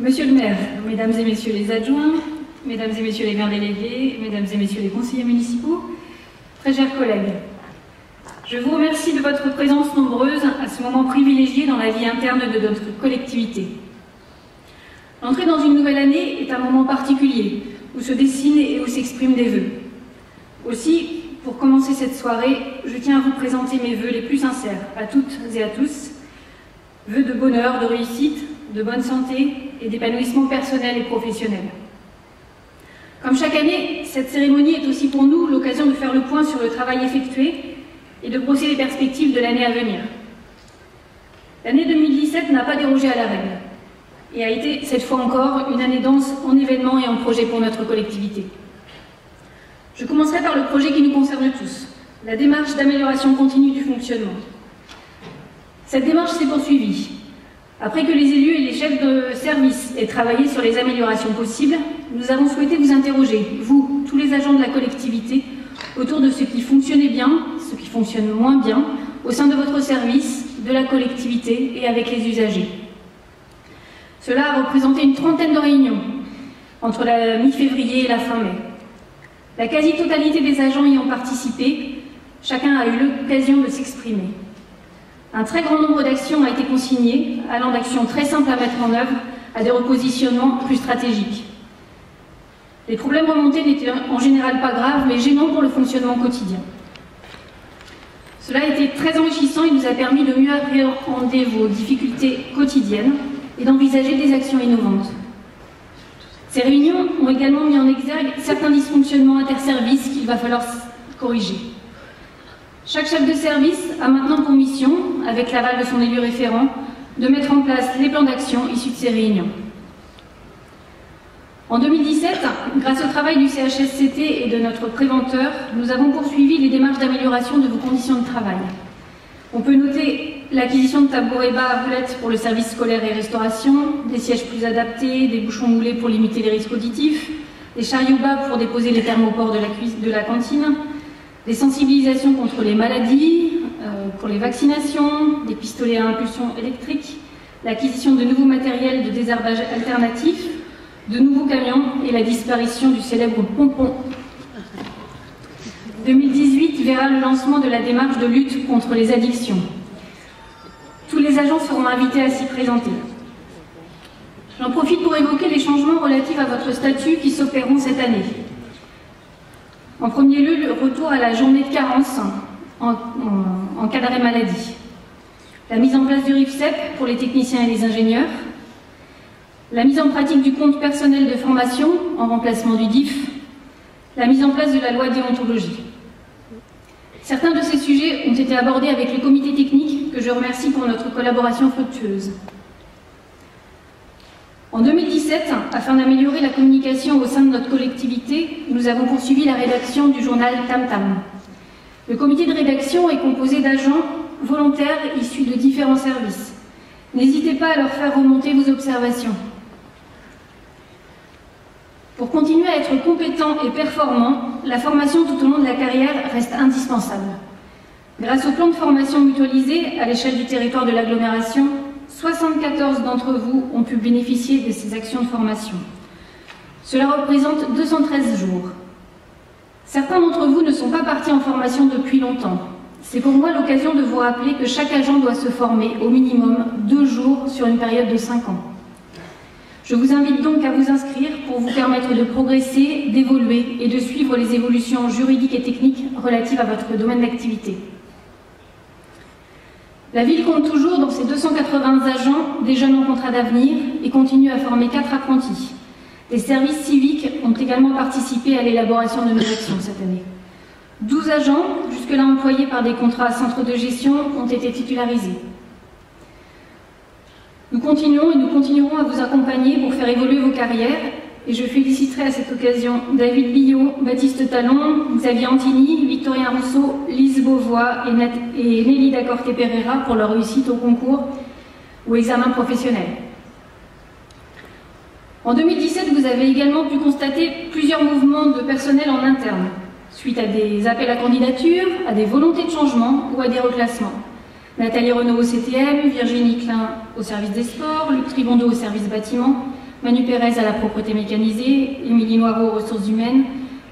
Monsieur le maire, mesdames et messieurs les adjoints, mesdames et messieurs les maires délégués, mesdames et messieurs les conseillers municipaux, très chers collègues, je vous remercie de votre présence nombreuse à ce moment privilégié dans la vie interne de notre collectivité. L'entrée dans une nouvelle année est un moment particulier où se dessinent et où s'expriment des vœux. Aussi, pour commencer cette soirée, je tiens à vous présenter mes vœux les plus sincères à toutes et à tous. Vœux de bonheur, de réussite, de bonne santé et d'épanouissement personnel et professionnel. Comme chaque année, cette cérémonie est aussi pour nous l'occasion de faire le point sur le travail effectué et de brosser les perspectives de l'année à venir. L'année 2017 n'a pas dérogé à la règle et a été, cette fois encore, une année dense en événements et en projets pour notre collectivité. Je commencerai par le projet qui nous concerne tous, la démarche d'amélioration continue du fonctionnement. Cette démarche s'est poursuivie. Après que les élus et les chefs de service aient travaillé sur les améliorations possibles, nous avons souhaité vous interroger, vous, tous les agents de la collectivité, autour de ce qui fonctionnait bien, ce qui fonctionne moins bien, au sein de votre service, de la collectivité et avec les usagers. Cela a représenté une trentaine de réunions, entre la mi-février et la fin mai. La quasi-totalité des agents y ont participé, chacun a eu l'occasion de s'exprimer. Un très grand nombre d'actions a été consigné, allant d'actions très simples à mettre en œuvre à des repositionnements plus stratégiques. Les problèmes remontés n'étaient en général pas graves, mais gênants pour le fonctionnement quotidien. Cela a été très enrichissant et nous a permis de mieux appréhender vos difficultés quotidiennes et d'envisager des actions innovantes. Ces réunions ont également mis en exergue certains dysfonctionnements interservices qu'il va falloir corriger. Chaque chef de service a maintenant pour mission, avec l'aval de son élu référent, de mettre en place les plans d'action issus de ces réunions. En 2017, grâce au travail du CHSCT et de notre préventeur, nous avons poursuivi les démarches d'amélioration de vos conditions de travail. On peut noter l'acquisition de tabourets bas à roulettes pour le service scolaire et restauration, des sièges plus adaptés, des bouchons moulés pour limiter les risques auditifs, des chariots bas pour déposer les thermoports de la cantine, des sensibilisations contre les maladies, pour les vaccinations, des pistolets à impulsion électrique, l'acquisition de nouveaux matériels de désherbage alternatif, de nouveaux camions et la disparition du célèbre pompon. 2018 verra le lancement de la démarche de lutte contre les addictions. Tous les agents seront invités à s'y présenter. J'en profite pour évoquer les changements relatifs à votre statut qui s'opéreront cette année. En premier lieu, le retour à la journée de carence en cas d'arrêt maladie. La mise en place du RIFSEP pour les techniciens et les ingénieurs. La mise en pratique du compte personnel de formation en remplacement du DIF. La mise en place de la loi déontologie. Certains de ces sujets ont été abordés avec le comité technique que je remercie pour notre collaboration fructueuse. En 2017, afin d'améliorer la communication au sein de notre collectivité, nous avons poursuivi la rédaction du journal Tam Tam. Le comité de rédaction est composé d'agents volontaires issus de différents services. N'hésitez pas à leur faire remonter vos observations. Pour continuer à être compétent et performant, la formation tout au long de la carrière reste indispensable. Grâce au plan de formation mutualisé à l'échelle du territoire de l'agglomération, 74 d'entre vous ont pu bénéficier de ces actions de formation. Cela représente 213 jours. Certains d'entre vous ne sont pas partis en formation depuis longtemps. C'est pour moi l'occasion de vous rappeler que chaque agent doit se former au minimum 2 jours sur une période de 5 ans. Je vous invite donc à vous inscrire pour vous permettre de progresser, d'évoluer et de suivre les évolutions juridiques et techniques relatives à votre domaine d'activité. La ville compte toujours dans ses 280 agents des jeunes en contrat d'avenir et continue à former 4 apprentis. Les services civiques ont également participé à l'élaboration de nos actions cette année. 12 agents, jusque-là employés par des contrats à centre de gestion, ont été titularisés. Nous continuons et nous continuerons à vous accompagner pour faire évoluer vos carrières et je féliciterai à cette occasion David Billot, Baptiste Talon, Xavier Antini, Victorien Rousseau, Lise Beauvois et Nelly Dacorté-Pereira pour leur réussite au concours ou examen professionnel. En 2017, vous avez également pu constater plusieurs mouvements de personnel en interne, suite à des appels à candidature, à des volontés de changement ou à des reclassements. Nathalie Renaud au CTM, Virginie Klein au service des sports, Luc Tribondo au service bâtiment, Manu Pérez à la propreté mécanisée, Émilie Noireau aux ressources humaines,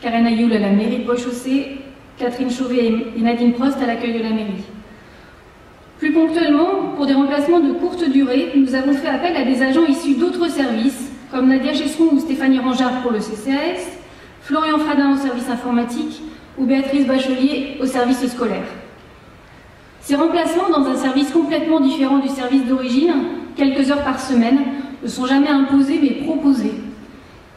Karen Ayoul à la mairie de Bois-Chaussée, Catherine Chauvet et Nadine Prost à l'accueil de la mairie. Plus ponctuellement, pour des remplacements de courte durée, nous avons fait appel à des agents issus d'autres services, comme Nadia Chesson ou Stéphanie Rangeard pour le CCAS, Florian Fradin au service informatique ou Béatrice Bachelier au service scolaire. Ces remplacements dans un service complètement différent du service d'origine, quelques heures par semaine, ne sont jamais imposés mais proposés.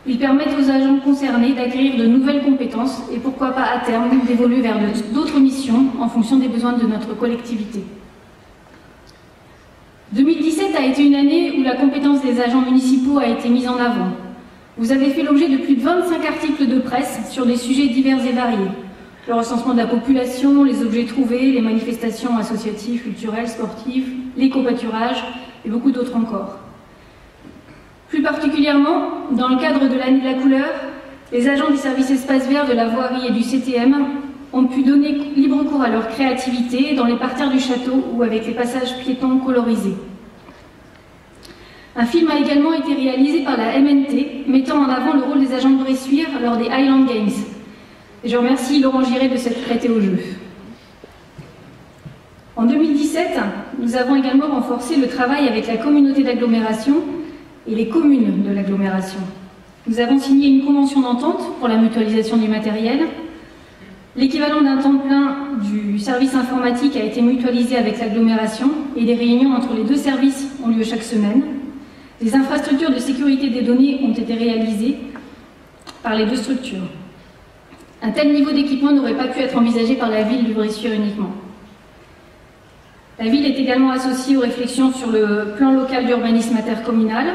Ils permettent aux agents concernés d'acquérir de nouvelles compétences et pourquoi pas à terme d'évoluer vers d'autres missions en fonction des besoins de notre collectivité. 2017 a été une année où la compétence des agents municipaux a été mise en avant. Vous avez fait l'objet de plus de 25 articles de presse sur des sujets divers et variés. Le recensement de la population, les objets trouvés, les manifestations associatives, culturelles, sportives, l'éco-pâturage et beaucoup d'autres encore. Plus particulièrement, dans le cadre de l'année de la couleur, les agents du service espace vert de la voirie et du CTM ont pu donner libre cours à leur créativité dans les parterres du château ou avec les passages piétons colorisés. Un film a également été réalisé par la MNT, mettant en avant le rôle des agents de Bressuire lors des Highland Games. Et je remercie Laurent Giré de s'être prêté au jeu. En 2017, nous avons également renforcé le travail avec la communauté d'agglomération et les communes de l'agglomération. Nous avons signé une convention d'entente pour la mutualisation du matériel. L'équivalent d'un temps plein du service informatique a été mutualisé avec l'agglomération et des réunions entre les deux services ont lieu chaque semaine. Les infrastructures de sécurité des données ont été réalisées par les deux structures. Un tel niveau d'équipement n'aurait pas pu être envisagé par la ville de Bressuire uniquement. La ville est également associée aux réflexions sur le plan local d'urbanisme intercommunal.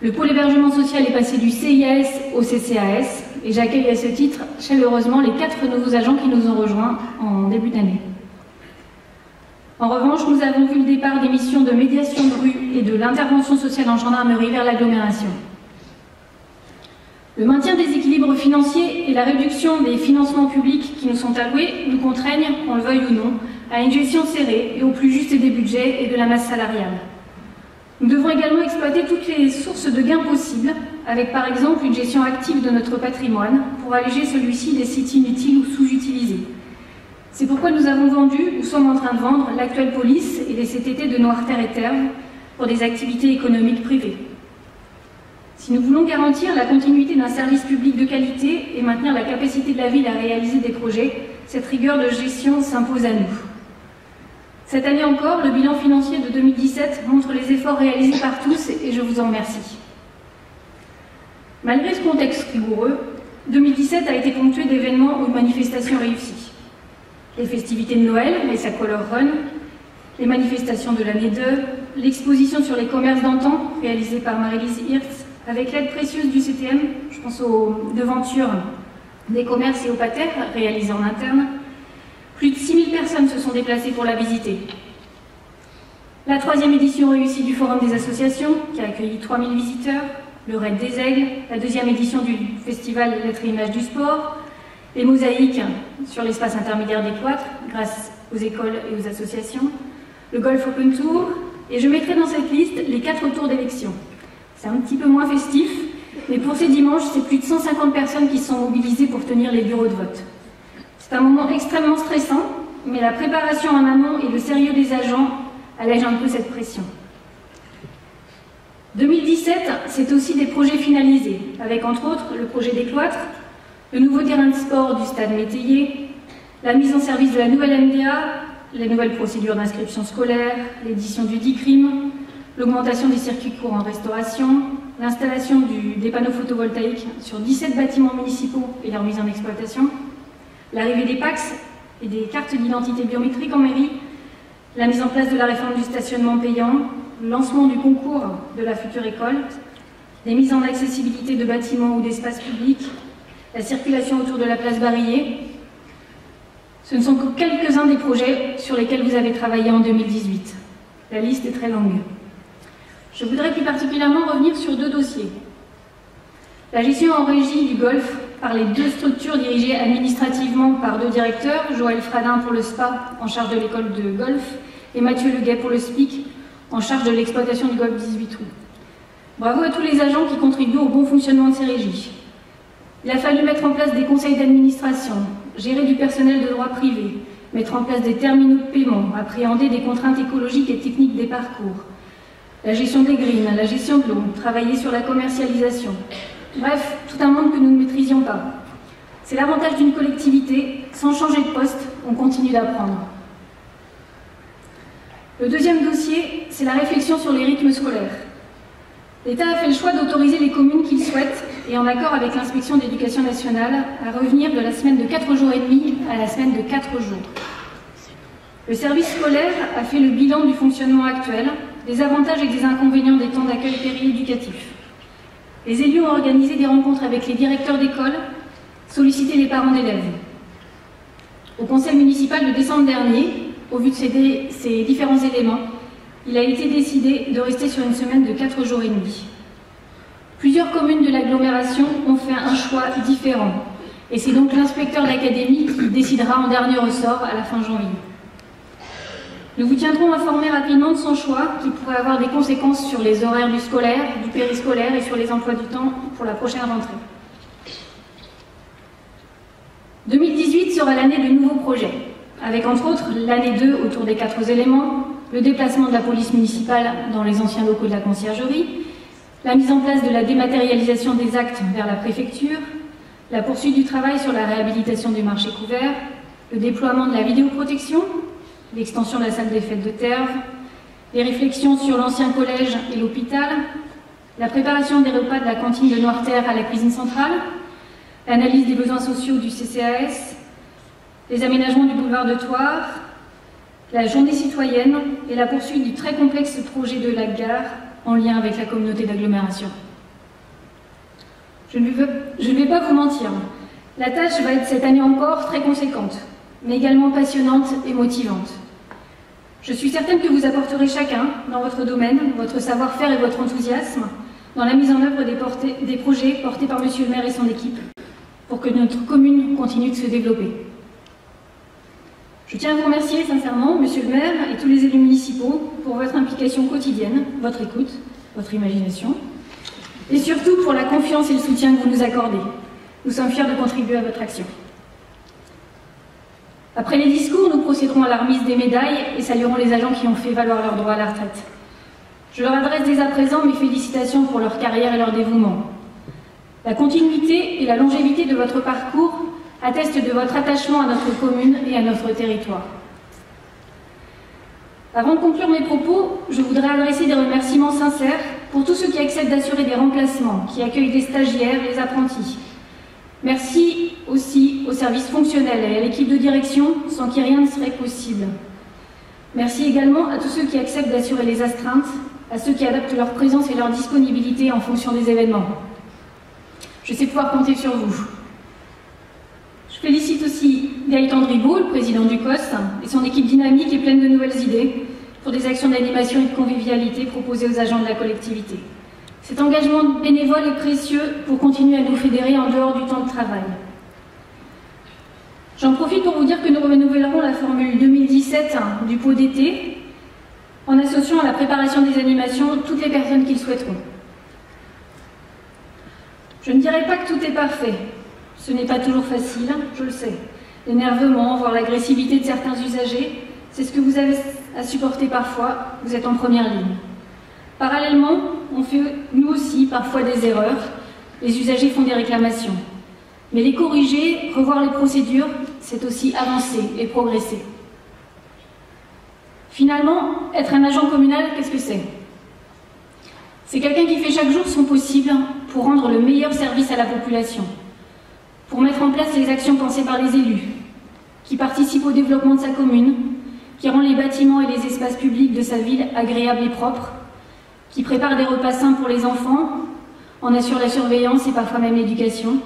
Le pôle hébergement social est passé du CIAS au CCAS et j'accueille à ce titre chaleureusement les 4 nouveaux agents qui nous ont rejoints en début d'année. En revanche, nous avons vu le départ des missions de médiation de rue et de l'intervention sociale en gendarmerie vers l'agglomération. Le maintien des équilibres financiers et la réduction des financements publics qui nous sont alloués nous contraignent, qu'on le veuille ou non, à une gestion serrée et au plus juste des budgets et de la masse salariale. Nous devons également exploiter toutes les sources de gains possibles, avec par exemple une gestion active de notre patrimoine pour alléger celui-ci des sites inutiles ou sous-utilisés. C'est pourquoi nous avons vendu, ou sommes en train de vendre, l'actuelle police et les CTT de Noirterre et Terre pour des activités économiques privées. Si nous voulons garantir la continuité d'un service public de qualité et maintenir la capacité de la ville à réaliser des projets, cette rigueur de gestion s'impose à nous. Cette année encore, le bilan financier de 2017 montre les efforts réalisés par tous et je vous en remercie. Malgré ce contexte rigoureux, 2017 a été ponctué d'événements ou de manifestations réussies. Les festivités de Noël, les Sacolor Run, les manifestations de l'année 2, l'exposition sur les commerces d'antan réalisée par Marie-Lise Hirtz, avec l'aide précieuse du CTM, je pense aux devantures des commerces et aux patères réalisées en interne. Plus de 6000 personnes se sont déplacées pour la visiter. La 3e édition réussie du Forum des associations, qui a accueilli 3000 visiteurs, le Raid des Aigles, la 2e édition du Festival Lettres et Images du Sport, les mosaïques sur l'espace intermédiaire des cloîtres, grâce aux écoles et aux associations, le Golf Open Tour, et je mettrai dans cette liste les 4 tours d'élection. C'est un petit peu moins festif, mais pour ces dimanches, c'est plus de 150 personnes qui sont mobilisées pour tenir les bureaux de vote. C'est un moment extrêmement stressant, mais la préparation en amont et le sérieux des agents allègent un peu cette pression. 2017, c'est aussi des projets finalisés, avec entre autres le projet des cloîtres, le nouveau terrain de sport du stade Métayer, la mise en service de la nouvelle MDA, les nouvelles procédures d'inscription scolaire, l'édition du DICRIM, l'augmentation des circuits courts en restauration, l'installation des panneaux photovoltaïques sur 17 bâtiments municipaux et leur mise en exploitation, l'arrivée des PAX et des cartes d'identité biométrique en mairie, la mise en place de la réforme du stationnement payant, le lancement du concours de la future école, les mises en accessibilité de bâtiments ou d'espaces publics, la circulation autour de la place Barillet. Ce ne sont que quelques-uns des projets sur lesquels vous avez travaillé en 2018. La liste est très longue. Je voudrais plus particulièrement revenir sur 2 dossiers. La gestion en régie du golf par les 2 structures dirigées administrativement par 2 directeurs, Joël Fradin pour le SPA en charge de l'école de golf et Mathieu Leguet pour le SPIC en charge de l'exploitation du golf 18 trous. Bravo à tous les agents qui contribuent au bon fonctionnement de ces régies. Il a fallu mettre en place des conseils d'administration, gérer du personnel de droit privé, mettre en place des terminaux de paiement, appréhender des contraintes écologiques et techniques des parcours, la gestion des greens, la gestion de l'eau, travailler sur la commercialisation. Bref, tout un monde que nous ne maîtrisions pas. C'est l'avantage d'une collectivité, sans changer de poste, on continue d'apprendre. Le deuxième dossier, c'est la réflexion sur les rythmes scolaires. L'État a fait le choix d'autoriser les communes qui le souhaitent, et en accord avec l'inspection d'éducation nationale, à revenir de la semaine de 4 jours et demi à la semaine de 4 jours. Le service scolaire a fait le bilan du fonctionnement actuel, des avantages et des inconvénients des temps d'accueil périéducatifs. Les élus ont organisé des rencontres avec les directeurs d'école, sollicité les parents d'élèves. Au conseil municipal de décembre dernier, au vu de ces différents éléments, il a été décidé de rester sur une semaine de 4 jours et demi. Plusieurs communes de l'agglomération ont fait un choix différent, et c'est donc l'inspecteur d'académie qui décidera en dernier ressort à la fin janvier. Nous vous tiendrons informés rapidement de son choix, qui pourrait avoir des conséquences sur les horaires du scolaire, du périscolaire et sur les emplois du temps pour la prochaine rentrée. 2018 sera l'année de nouveaux projets, avec entre autres l'année 2 autour des 4 éléments, le déplacement de la police municipale dans les anciens locaux de la conciergerie, la mise en place de la dématérialisation des actes vers la préfecture, la poursuite du travail sur la réhabilitation du marché couvert, le déploiement de la vidéoprotection, l'extension de la salle des fêtes de Terve, les réflexions sur l'ancien collège et l'hôpital, la préparation des repas de la cantine de Noirterre à la cuisine centrale, l'analyse des besoins sociaux du CCAS, les aménagements du boulevard de Thouars, la journée citoyenne et la poursuite du très complexe projet de la gare en lien avec la communauté d'agglomération. Je ne vais pas vous mentir, la tâche va être cette année encore très conséquente, mais également passionnante et motivante. Je suis certaine que vous apporterez chacun, dans votre domaine, votre savoir-faire et votre enthousiasme, dans la mise en œuvre des projets portés par Monsieur le maire et son équipe, pour que notre commune continue de se développer. Je tiens à vous remercier sincèrement, Monsieur le maire et tous les élus municipaux, pour votre implication quotidienne, votre écoute, votre imagination, et surtout pour la confiance et le soutien que vous nous accordez. Nous sommes fiers de contribuer à votre action. Après les discours, nous procéderons à la remise des médailles et saluerons les agents qui ont fait valoir leur droit à la retraite. Je leur adresse dès à présent mes félicitations pour leur carrière et leur dévouement. La continuité et la longévité de votre parcours attestent de votre attachement à notre commune et à notre territoire. Avant de conclure mes propos, je voudrais adresser des remerciements sincères pour tous ceux qui acceptent d'assurer des remplacements, qui accueillent des stagiaires, des apprentis. Merci aussi aux services fonctionnels et à l'équipe de direction, sans qui rien ne serait possible. Merci également à tous ceux qui acceptent d'assurer les astreintes, à ceux qui adaptent leur présence et leur disponibilité en fonction des événements. Je sais pouvoir compter sur vous. Je félicite aussi Gaëtan Dribaud, le président du COS, et son équipe dynamique et pleine de nouvelles idées pour des actions d'animation et de convivialité proposées aux agents de la collectivité. Cet engagement bénévole est précieux pour continuer à nous fédérer en dehors du temps de travail. J'en profite pour vous dire que nous renouvellerons la formule 2017 du pot d'été en associant à la préparation des animations toutes les personnes qui le souhaiteront. Je ne dirais pas que tout est parfait. Ce n'est pas toujours facile, je le sais. L'énervement, voire l'agressivité de certains usagers, c'est ce que vous avez à supporter parfois, vous êtes en première ligne. Parallèlement, on fait nous aussi parfois des erreurs, les usagers font des réclamations. Mais les corriger, revoir les procédures, c'est aussi avancer et progresser. Finalement, être un agent communal, qu'est-ce que c'est? C'est quelqu'un qui fait chaque jour son possible pour rendre le meilleur service à la population, pour mettre en place les actions pensées par les élus, qui participe au développement de sa commune, qui rend les bâtiments et les espaces publics de sa ville agréables et propres, qui prépare des repas sains pour les enfants, en assure la surveillance et parfois même l'éducation,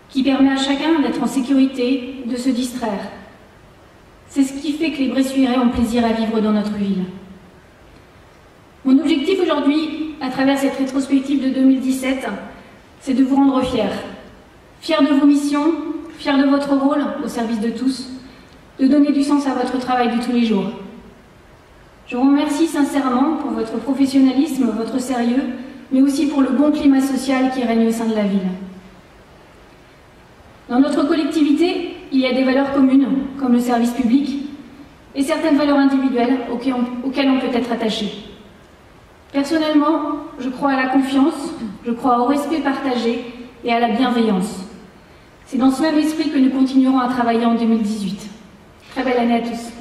qui permet à chacun d'être en sécurité, de se distraire. C'est ce qui fait que les Bressuirais ont plaisir à vivre dans notre ville. Mon objectif aujourd'hui, à travers cette rétrospective de 2017, c'est de vous rendre fiers. Fiers de vos missions, fiers de votre rôle au service de tous, de donner du sens à votre travail de tous les jours. Je vous remercie sincèrement pour votre professionnalisme, votre sérieux mais aussi pour le bon climat social qui règne au sein de la ville. Dans notre collectivité, il y a des valeurs communes, comme le service public, et certaines valeurs individuelles auxquelles on peut être attaché. Personnellement, je crois à la confiance, je crois au respect partagé et à la bienveillance. C'est dans ce même esprit que nous continuerons à travailler en 2018. Très belle année à tous.